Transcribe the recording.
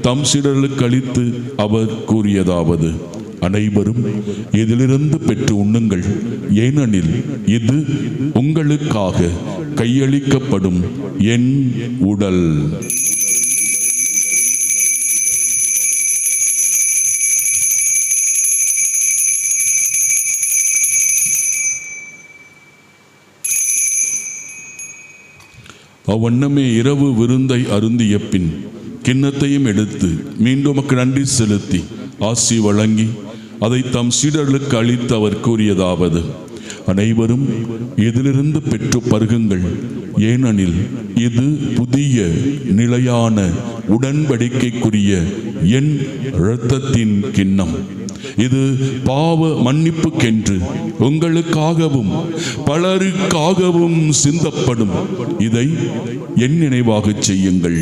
தம் சீடர்களுக்கு அளித்து அவர் கூறியதாவது: அனைவரும் இதிலிருந்து பெற்று உண்ணுங்கள், ஏனெனில் இது உங்களுக்காக கையளிக்கப்படும் என் உடல். அவ்வண்ணமே இரவு விருந்தை அருந்திய பின் கிண்ணத்தையும் எடுத்து மீண்டும் நன்றி செலுத்தி ஆசி வழங்கி அதை தம் சீடர்களுக்கு அளித்து அவர் கூறியதாவது: அனைவரும் இதிலிருந்து பெற்று பருகுங்கள், ஏனெனில் இது புதிய நிலையான உடன்படிக்கைக்குரிய என் இரத்தத்தின் கிண்ணம். இது பாவ மன்னிப்புக்கென்று உங்களுக்காகவும் பலருக்காகவும் சிந்தப்படும். இதை என் நினைவாக செய்யுங்கள்.